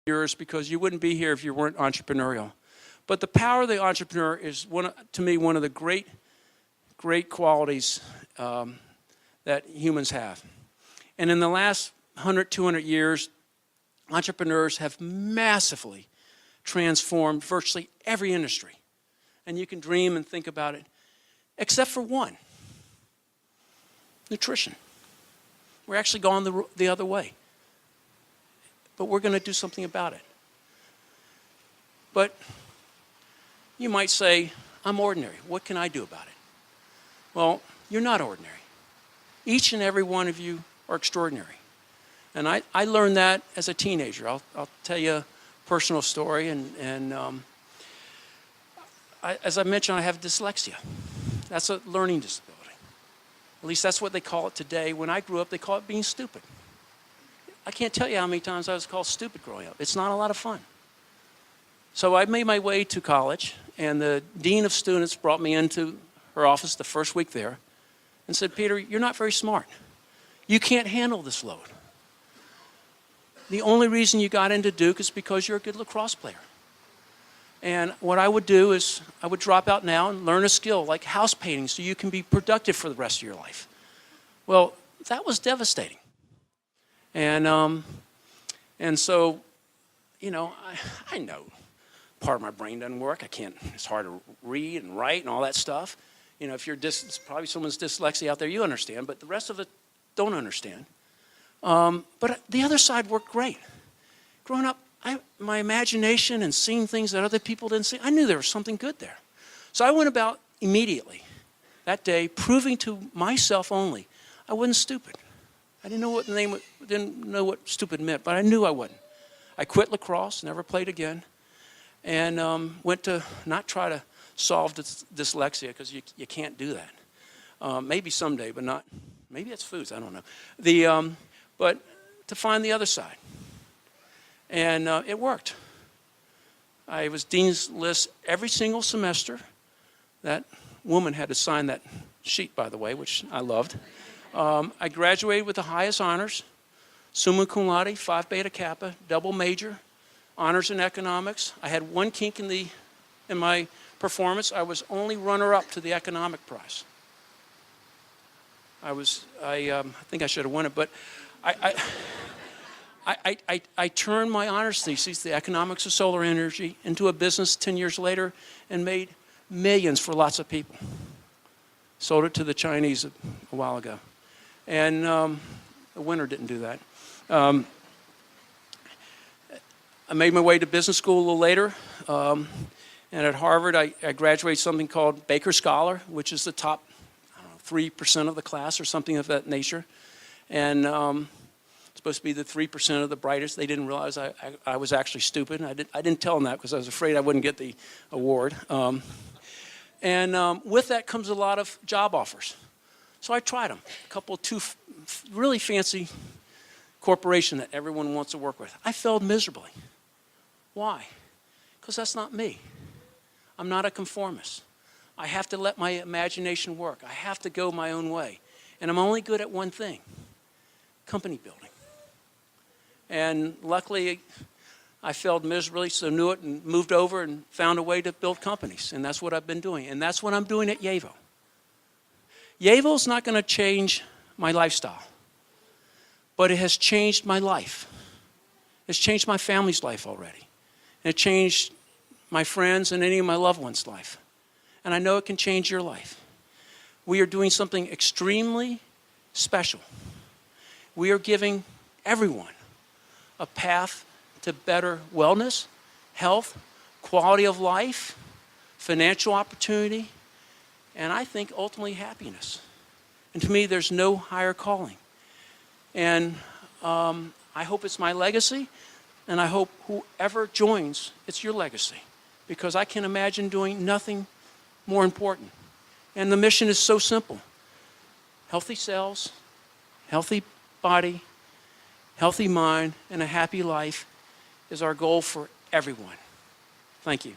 yours because you wouldn't be here if you weren't entrepreneurial. But the power of the entrepreneur is, to me, one of the great qualities that humans have. And in the last 100, 200 years, entrepreneurs have massively transformed virtually every industry. And you can dream and think about it, except for one: nutrition. We're actually going the other way. But we're going to do something about it. But you might say, I'm ordinary. What can I do about it? Well, you're not ordinary. Each and every one of you are extraordinary. And I learned that as a teenager. I'll tell you a personal story. As I mentioned, I have dyslexia. That's a learning disability. At least that's what they call it today. When I grew up, they call it being stupid. I can't tell you how many times I was called stupid growing up. It's not a lot of fun. So I made my way to college, and the dean of students brought me into her office the first week there and said, Peter, you're not very smart. You can't handle this load. The only reason you got into Duke is because you're a good lacrosse player. And what I would do is I would drop out now and learn a skill like house painting so you can be productive for the rest of your life. Well, that was devastating. And so, you know, I know part of my brain doesn't work. It's hard to read and write and all that stuff. You know, if you're probably someone's dyslexia out there, you understand, but the rest of it don't understand. But the other side worked great. Growing up, my imagination and seeing things that other people didn't see, I knew there was something good there. So I went about immediately that day proving to myself only I wasn't stupid. I didn't know what stupid meant, but I knew I wasn't. I quit lacrosse, never played again, and went to not try to solve dyslexia, because you can't do that. Maybe someday, but not. Maybe it's foods. I don't know. But to find the other side, and it worked. I was dean's list every single semester. That woman had to sign that sheet, by the way, which I loved. I graduated with the highest honors, summa cum laude, Phi Beta Kappa, double major, honors in economics. I had one kink in my performance. I was only runner-up to the economic prize. I think I should have won it, but I turned my honors thesis, the economics of solar energy, into a business 10 years later and made millions for lots of people. Sold it to the Chinese a while ago. And the winner didn't do that. I made my way to business school a little later. And at Harvard, I graduated something called Baker Scholar, which is the top, 3% of the class or something of that nature. And it's supposed to be the 3% of the brightest. They didn't realize I was actually stupid. I didn't tell them that because I was afraid I wouldn't get the award. And with that comes a lot of job offers. So I tried them. Two really fancy corporation that everyone wants to work with. I failed miserably. Why? Because that's not me. I'm not a conformist. I have to let my imagination work. I have to go my own way. And I'm only good at one thing: company building. And luckily, I failed miserably, so knew it and moved over and found a way to build companies. And that's what I've been doing. And that's what I'm doing at Yevo. Yevo's not going to change my lifestyle, but it has changed my life. It's changed my family's life already. And it changed my friends and any of my loved ones' life. And I know it can change your life. We are doing something extremely special. We are giving everyone a path to better wellness, health, quality of life, financial opportunity, and I think ultimately happiness. And to me, there's no higher calling. And I hope it's my legacy, and I hope whoever joins, it's your legacy, because I can imagine doing nothing more important. And the mission is so simple: healthy cells, healthy body, healthy mind, and a happy life is our goal for everyone. Thank you.